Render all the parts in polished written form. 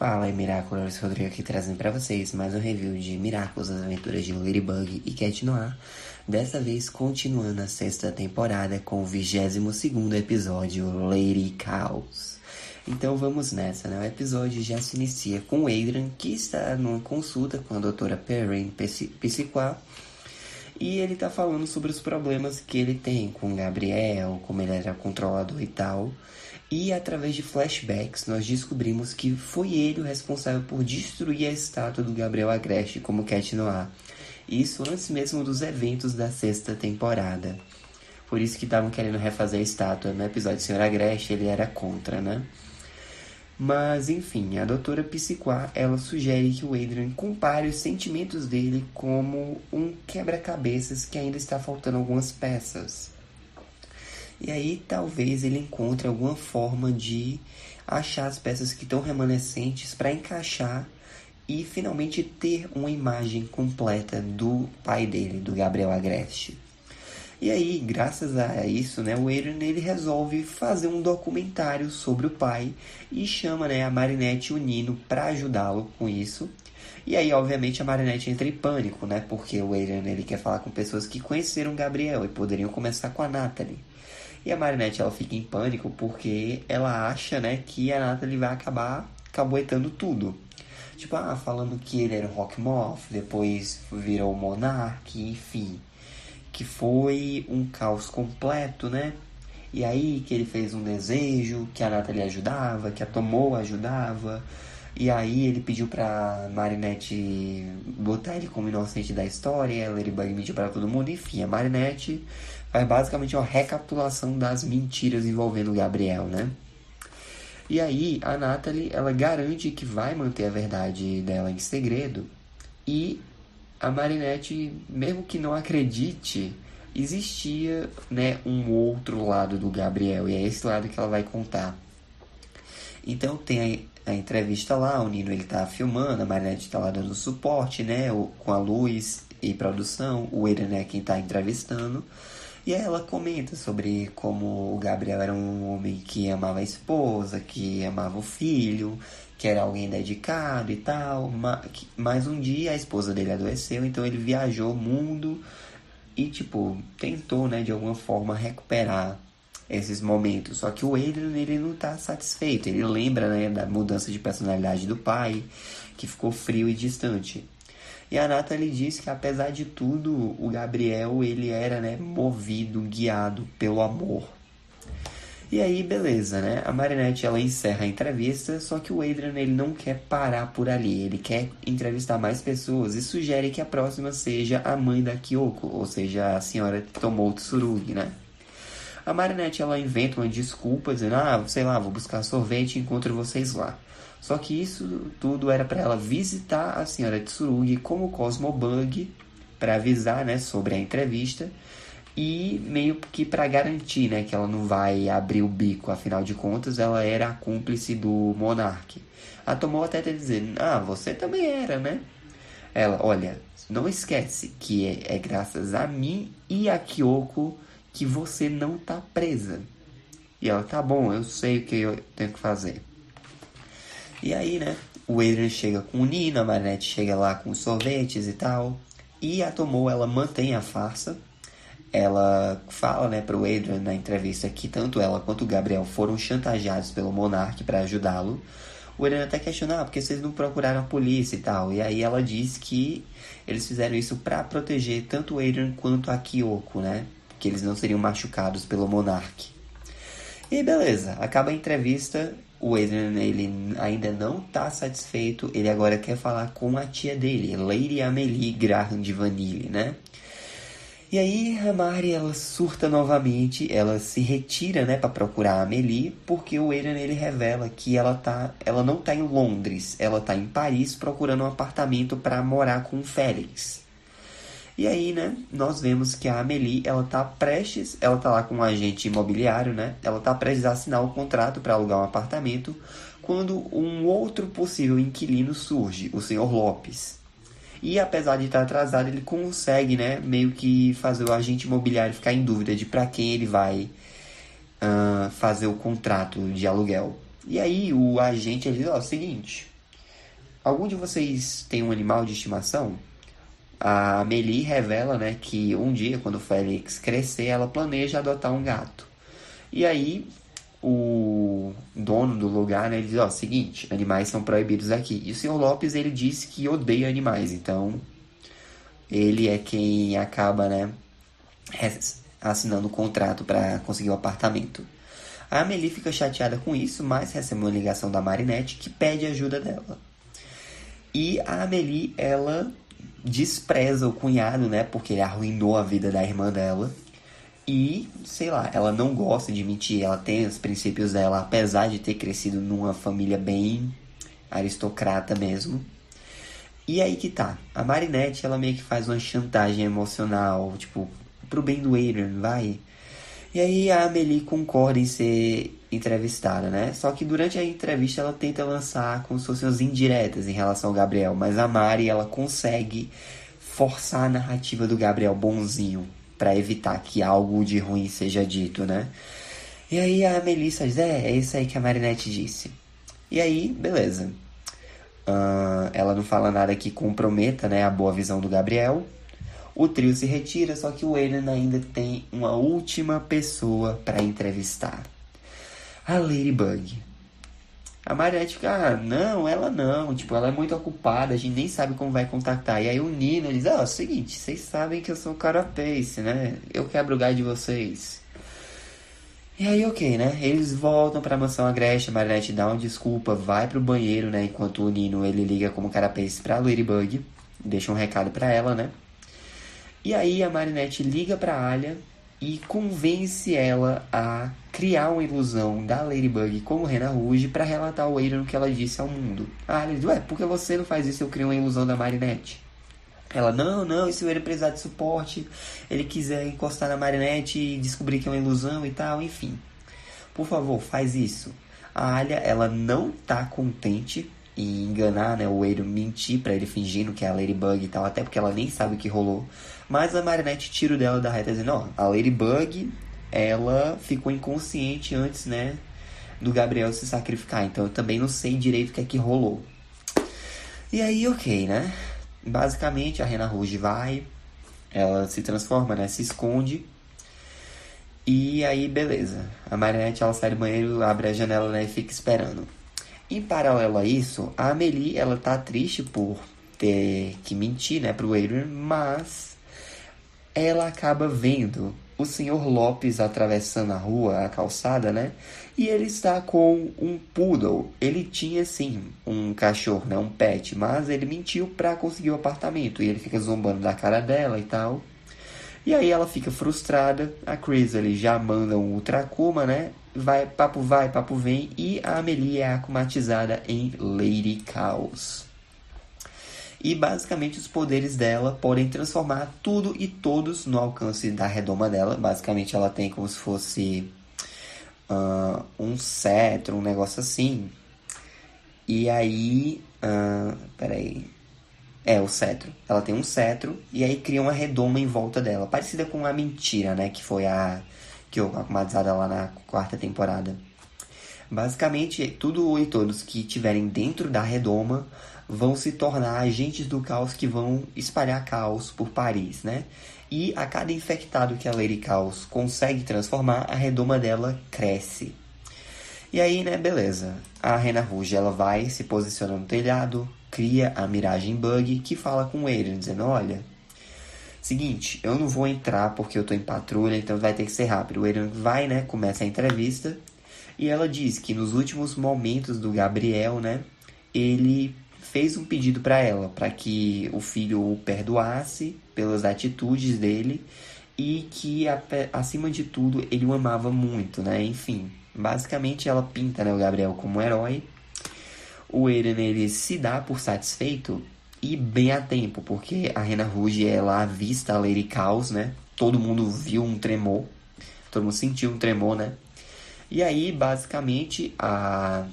Fala aí, Miraculous, Rodrigo aqui trazendo pra vocês mais um review de Miraculous, as aventuras de Ladybug e Cat Noir. Dessa vez continuando a sexta temporada com o 22º episódio, Lady Chaos. Então vamos nessa, né? O episódio já se inicia com o Adrian, que está numa consulta com a doutora Perrine Psicois. E ele tá falando sobre os problemas que ele tem com o Gabriel, como ele era controlador e tal. E através de flashbacks, nós descobrimos que foi ele o responsável por destruir a estátua do Gabriel Agreste como Cat Noir. Isso antes mesmo dos eventos da sexta temporada. Por isso que estavam querendo refazer a estátua. No episódio do Sr. Agreste, ele era contra, né? Mas, enfim, a doutora Psicois, ela sugere que o Adrian compare os sentimentos dele como um quebra-cabeças que ainda está faltando algumas peças. E aí talvez ele encontre alguma forma de achar as peças que estão remanescentes para encaixar e finalmente ter uma imagem completa do pai dele, do Gabriel Agreste. E aí, graças a isso, né, o Adrian ele resolve fazer um documentário sobre o pai e chama, né, a Marinette e o Nino para ajudá-lo com isso. E aí, obviamente, a Marinette entra em pânico, né, porque o Adrian ele quer falar com pessoas que conheceram o Gabriel e poderiam começar com a Natalie. E a Marinette ela fica em pânico porque ela acha, né, que a Natalie vai acabar caboetando tudo. Tipo, falando que ele era o Rockmoth, depois virou o Monark, enfim. Que foi um caos completo, né? E aí que ele fez um desejo, que a Natalie ajudava, que a Tomoe ajudava. E aí ele pediu pra Marinette botar ele como inocente da história, e a Ladybug mentiu pra todo mundo. Enfim, a Marinette faz basicamente uma recapitulação das mentiras envolvendo o Gabriel, né? E aí a Natalie, ela garante que vai manter a verdade dela em segredo. E a Marinette, mesmo que não acredite, existia, né, um outro lado do Gabriel. E é esse lado que ela vai contar. Então tem a entrevista lá, o Nino ele tá filmando, a Marinette tá lá dando suporte, né, com a luz e produção, o Adrian é quem tá entrevistando. E aí ela comenta sobre como o Gabriel era um homem que amava a esposa, que amava o filho, que era alguém dedicado e tal. Mas um dia a esposa dele adoeceu, então ele viajou o mundo e, tipo, tentou, né, de alguma forma recuperar esses momentos. Só que o Adrian, ele não tá satisfeito. Ele lembra, né, da mudança de personalidade do pai, que ficou frio e distante. E a Natalie diz que, apesar de tudo, o Gabriel, ele era, né, movido, guiado pelo amor. E aí, beleza, né? A Marinette, ela encerra a entrevista, só que o Adrian, ele não quer parar por ali. Ele quer entrevistar mais pessoas e sugere que a próxima seja a mãe da Kyoko, ou seja, a senhora Tomoe Tsurugi, né? A Marinette, ela inventa uma desculpa, dizendo, sei lá, vou buscar sorvete e encontro vocês lá. Só que isso tudo era para ela visitar a senhora Tsurugi como Cosmobug, para avisar, né, sobre a entrevista, e meio que para garantir, né, que ela não vai abrir o bico, afinal de contas, ela era a cúmplice do Monark. A Tomoe até tá dizendo, você também era, né? Ela, olha, não esquece que é graças a mim e a Kyoko que você não tá presa. E ela, tá bom, eu sei o que eu tenho que fazer. E aí, né, o Adrian chega com o Nino, a Marinette chega lá com os sorvetes e tal. E a Tomoe, ela mantém a farsa. Ela fala, né, pro Adrian na entrevista que tanto ela quanto o Gabriel foram chantageados pelo Monark para ajudá-lo. O Adrian até questiona, porque vocês não procuraram a polícia e tal. E aí ela diz que eles fizeram isso para proteger tanto o Adrian quanto a Kyoko, né? Que eles não seriam machucados pelo Monark. E beleza, acaba a entrevista. O Adrian, ele ainda não tá satisfeito. Ele agora quer falar com a tia dele, Lady Amelie Graham de Vanille, né? E aí a Mari, ela surta novamente. Ela se retira, né, pra procurar a Amelie, porque o Adrian, ele revela que ela não tá em Londres. Ela tá em Paris procurando um apartamento para morar com o Félix. E aí, né, nós vemos que a Amelie, ela tá lá com um agente imobiliário, né? Ela tá prestes a assinar o contrato para alugar um apartamento, quando um outro possível inquilino surge, o Sr. Lopes. E apesar de estar atrasado, ele consegue, né, meio que fazer o agente imobiliário ficar em dúvida de para quem ele vai fazer o contrato de aluguel. E aí o agente, ele diz, seguinte, algum de vocês tem um animal de estimação? A Amélie revela, né, que um dia, quando o Félix crescer, ela planeja adotar um gato. E aí, o dono do lugar, né, ele diz, ó, seguinte, animais são proibidos aqui. E o senhor Lopes, ele disse que odeia animais, então ele é quem acaba, né, assinando o contrato para conseguir o apartamento. A Amélie fica chateada com isso, mas recebe uma ligação da Marinette que pede ajuda dela. E a Amélie, ela despreza o cunhado, né, porque ele arruinou a vida da irmã dela. E, sei lá, ela não gosta de mentir, ela tem os princípios dela, apesar de ter crescido numa família bem aristocrata mesmo. E aí que tá, a Marinette, ela meio que faz uma chantagem emocional, tipo, pro bem do Adrian, vai. E aí a Amélie concorda em ser entrevistada, né? Só que durante a entrevista ela tenta lançar como se fossem umas indiretas em relação ao Gabriel, mas a Mari, ela consegue forçar a narrativa do Gabriel bonzinho pra evitar que algo de ruim seja dito, né? E aí a Melissa diz, é isso aí que a Marinette disse. E aí, beleza. Ela não fala nada que comprometa, né, a boa visão do Gabriel. O trio se retira, só que o Aiden ainda tem uma última pessoa para entrevistar. A Ladybug. A Marinette fica, não, ela não. Tipo, ela é muito ocupada, a gente nem sabe como vai contactar. E aí o Nino diz, é o seguinte, vocês sabem que eu sou o Carapace, né? Eu quebro o galho de vocês. E aí, ok, né? Eles voltam pra mansão Agreste, a Marinette dá uma desculpa, vai pro banheiro, né? Enquanto o Nino, ele liga como Carapace pra Ladybug, deixa um recado pra ela, né? E aí a Marinette liga pra Alia e convence ela a criar uma ilusão da Ladybug como Rena Rouge pra relatar ao Aiden o que ela disse ao mundo. A Alia diz, ué, por que você não faz isso? Eu crio uma ilusão da Marinette. Ela, não, e se o Aiden precisar de suporte, ele quiser encostar na Marinette e descobrir que é uma ilusão e tal, enfim. Por favor, faz isso. A Alia, ela não tá contente em enganar, né, o Aiden, mentir pra ele fingindo que é a Ladybug e tal, até porque ela nem sabe o que rolou. Mas a Marinette tira o dela da reta dizendo, ó, a Ladybug, ela ficou inconsciente antes, né, do Gabriel se sacrificar. Então eu também não sei direito o que é que rolou. E aí, ok, né? Basicamente a Rena Rouge vai, ela se transforma, né, se esconde. E aí, beleza. A Marinette, ela sai do banheiro, abre a janela, né, e fica esperando. Em paralelo a isso, a Amélie, ela tá triste por ter que mentir, né, pro Adrian, mas ela acaba vendo o Sr. Lopes atravessando a rua, a calçada, né? E ele está com um poodle. Ele tinha, sim, um cachorro, né? Um pet, mas ele mentiu pra conseguir o apartamento. E ele fica zombando da cara dela e tal. E aí ela fica frustrada. A Chris, ele já manda um Ultra Akuma, né? Vai, papo vem. E a Amélie é akumatizada em Lady Chaos. E basicamente os poderes dela podem transformar tudo e todos no alcance da redoma dela. Basicamente ela tem como se fosse um cetro, um negócio assim. E aí... peraí. O cetro. Ela tem um cetro e aí cria uma redoma em volta dela. Parecida com a mentira, né? Que foi a akumatizada lá na 4ª temporada. Basicamente, tudo e todos que estiverem dentro da redoma vão se tornar agentes do caos que vão espalhar caos por Paris, né? E a cada infectado que a Lady Chaos consegue transformar, a redoma dela cresce. E aí, né, beleza. A Rena Rouge, ela vai, se posiciona no telhado, cria a Miragem Bug, que fala com ele, dizendo, olha, seguinte, eu não vou entrar porque eu tô em patrulha, então vai ter que ser rápido. O Eren vai, né, começa a entrevista, e ela diz que nos últimos momentos do Gabriel, né, ele fez um pedido para ela, para que o filho o perdoasse pelas atitudes dele e que, acima de tudo, ele o amava muito, né? Enfim, basicamente ela pinta, né, o Gabriel como um herói. O Eren, ele se dá por satisfeito e bem a tempo, porque a Rena Rouge, ela avista a Lady Chaos, né? Todo mundo viu um tremor, todo mundo sentiu um tremor, né? E aí, basicamente, a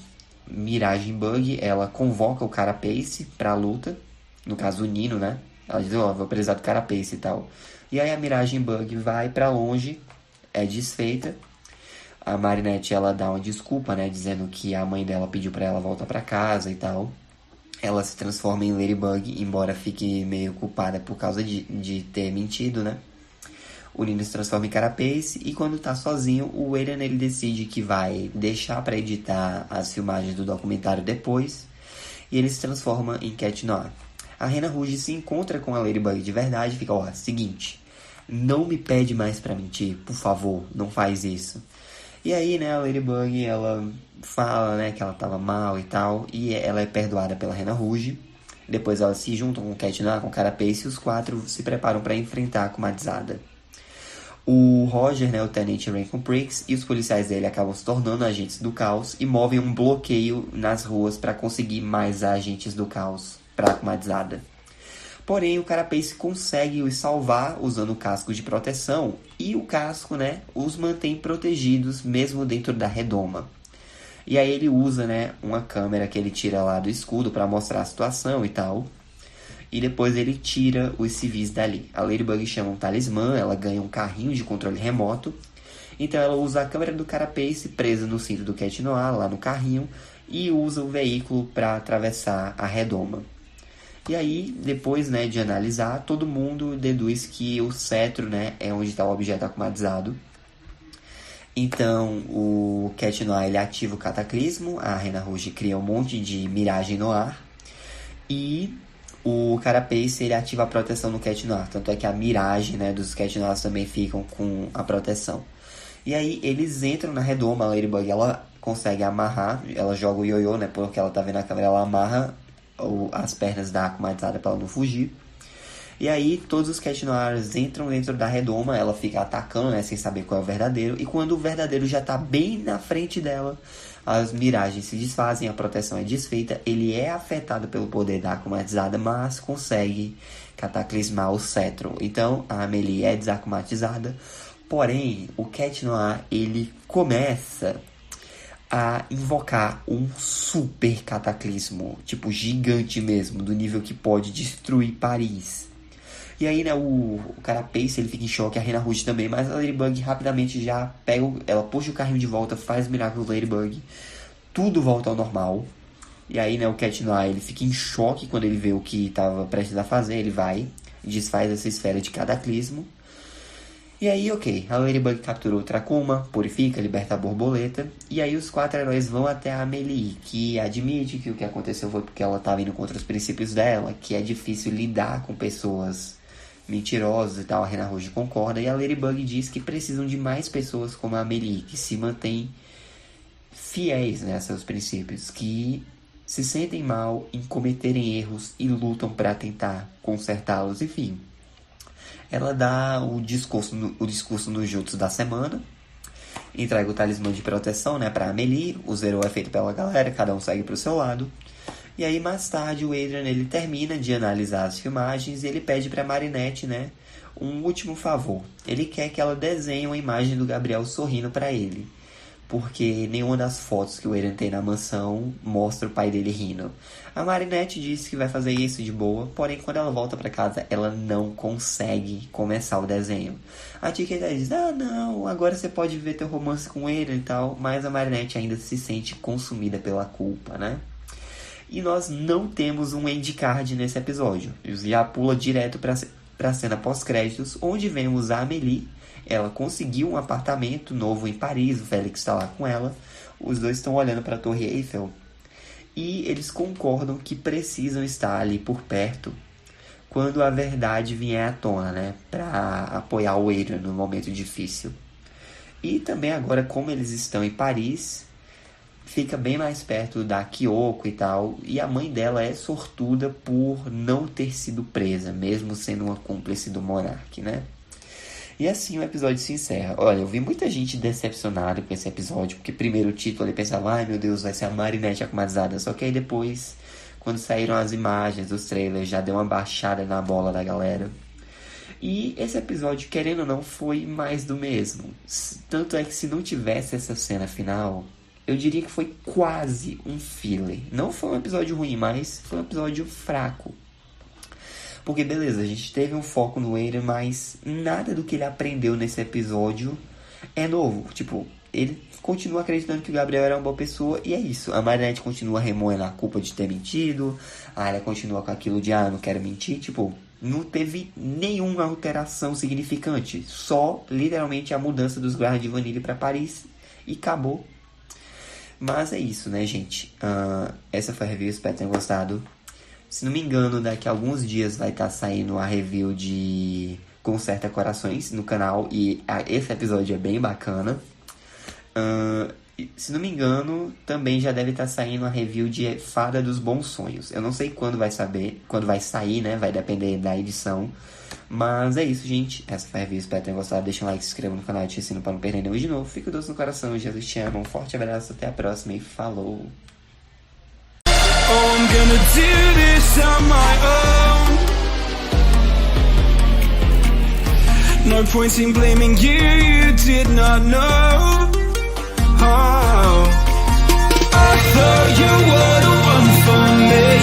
Miragem Bug, ela convoca o Carapace pra luta. No caso, o Nino, né? Ela diz, vou precisar do Carapace e tal. E aí a Miragem Bug vai pra longe, é desfeita. A Marinette, ela dá uma desculpa, né? Dizendo que a mãe dela pediu pra ela voltar pra casa e tal. ela se transforma em Ladybug, embora fique meio culpada por causa de ter mentido, né? O Nino se transforma em Carapace e quando tá sozinho, o Aiden ele decide que vai deixar pra editar as filmagens do documentário depois e ele se transforma em Cat Noir. A Rena Rouge se encontra com a Ladybug de verdade e fica, ó, seguinte, não me pede mais pra mentir, por favor, não faz isso. E aí, né, a Ladybug, ela fala, né, que ela tava mal e tal, e ela é perdoada pela Rena Rouge. Depois elas se juntam com o Cat Noir, com o Carapace, e os quatro se preparam para enfrentar a Kumatzada. O Roger, né, o Tenente Rainbow Pricks, e os policiais dele acabam se tornando agentes do caos e movem um bloqueio nas ruas para conseguir mais agentes do caos para a Kumatzada. Porém, o Carapace consegue os salvar usando o casco de proteção e o casco, né, os mantém protegidos mesmo dentro da redoma. E aí ele usa, né, uma câmera que ele tira lá do escudo para mostrar a situação e tal. E depois ele tira os civis dali. A Ladybug chama um talismã, ela ganha um carrinho de controle remoto. Então ela usa a câmera do Carapace presa no cinto do Cat Noir, lá no carrinho, e usa o veículo para atravessar a redoma. E aí, depois, né, de analisar, todo mundo deduz que o cetro, né, é onde está o objeto akumatizado. Então, o Cat Noir ele ativa o cataclismo, a Rena Rouge cria um monte de miragem no ar, e o Carapace ele ativa a proteção no Cat Noir. Tanto é que a miragem, né, dos Cat Noirs também ficam com a proteção. E aí, eles entram na redoma, a Ladybug, ela consegue amarrar, ela joga o ioiô, né, porque ela tá vendo a câmera, ela amarra as pernas da akumatizada para ela não fugir. E aí todos os Cat Noirs entram dentro da redoma, ela fica atacando, né, sem saber qual é o verdadeiro. E quando o verdadeiro já tá bem na frente dela, as miragens se desfazem, a proteção é desfeita. Ele é afetado pelo poder da akumatizada, mas consegue cataclismar o cetro. Então a Amélie é desakumatizada. Porém, o Cat Noir, ele começa a invocar um super cataclismo, tipo gigante mesmo, do nível que pode destruir Paris. E aí, né, o Carapace, ele fica em choque, a Rena Rouge também, mas a Ladybug rapidamente já pega, ela puxa o carrinho de volta, faz o milagre do Ladybug, tudo volta ao normal. E aí, né, o Cat Noir, ele fica em choque quando ele vê o que estava prestes a fazer, ele vai, desfaz essa esfera de cataclismo. E aí, ok, a Ladybug capturou o Tracuma, purifica, liberta a borboleta. E aí os quatro heróis vão até a Amélie, que admite que o que aconteceu foi porque ela estava indo contra os princípios dela, que é difícil lidar com pessoas mentirosas e tal. A Rena Rouge concorda e a Ladybug diz que precisam de mais pessoas como a Amélie, que se mantêm fiéis, né, a seus princípios, que se sentem mal em cometerem erros e lutam para tentar consertá-los, enfim. Ela dá o discurso no Jutsu da semana, entrega o talismã de proteção, né, pra Amélie. O zero é feito pela galera, cada um segue pro seu lado. E aí mais tarde o Adrian ele termina de analisar as filmagens e ele pede pra Marinette, né, um último favor. Ele quer que ela desenhe uma imagem do Gabriel sorrindo pra ele, porque nenhuma das fotos que o Adrian tem na mansão mostra o pai dele rindo. A Marinette disse que vai fazer isso de boa, porém quando ela volta pra casa, ela não consegue começar o desenho. A Chiquita diz, não, agora você pode ver teu romance com ele e tal, mas a Marinette ainda se sente consumida pela culpa, né? E nós não temos um end card nesse episódio. Já pula direto pra cena pós-créditos, onde vemos a Amélie. Ela conseguiu um apartamento novo em Paris, o Félix está lá com ela. Os dois estão olhando para a Torre Eiffel e eles concordam que precisam estar ali por perto quando a verdade vier à tona, né? Para apoiar o Adrian no momento difícil. E também agora, como eles estão em Paris, fica bem mais perto da Kyoko e tal. E a mãe dela é sortuda por não ter sido presa, mesmo sendo uma cúmplice do Monark, né? E assim o episódio se encerra. Olha, eu vi muita gente decepcionada com esse episódio, porque primeiro o título ele pensava, ai meu Deus, vai ser a Marinette akumatizada. Só que aí depois, quando saíram as imagens dos trailers, já deu uma baixada na bola da galera. E esse episódio, querendo ou não, foi mais do mesmo. Tanto é que se não tivesse essa cena final, eu diria que foi quase um filler. Não foi um episódio ruim, mas foi um episódio fraco. Porque, beleza, a gente teve um foco no Aiden, mas nada do que ele aprendeu nesse episódio é novo. Tipo, ele continua acreditando que o Gabriel era uma boa pessoa, e é isso. A Marinette continua remoendo a culpa de ter mentido, a Arya continua com aquilo de, não quero mentir, tipo, não teve nenhuma alteração significante, só, literalmente, a mudança dos guardas de Vanille para Paris, e acabou. Mas é isso, né, gente? Essa foi a review, espero que tenham gostado. Se não me engano, daqui a alguns dias vai estar saindo a review de Conserta Corações no canal. E esse episódio é bem bacana. Se não me engano, também já deve estar saindo a review de Fada dos Bons Sonhos. Eu não sei quando vai sair, né? Vai depender da edição. Mas é isso, gente. Essa foi a review, espero que tenham gostado. Deixa um like, se inscreva no canal e ative o sino para não perder nenhum de novo. Fica doce no coração, Jesus te ama. Um forte abraço, até a próxima e falou! Oh, I'm gonna do this on my own. No point in blaming you, you did not know. Oh, I thought you were the one for me.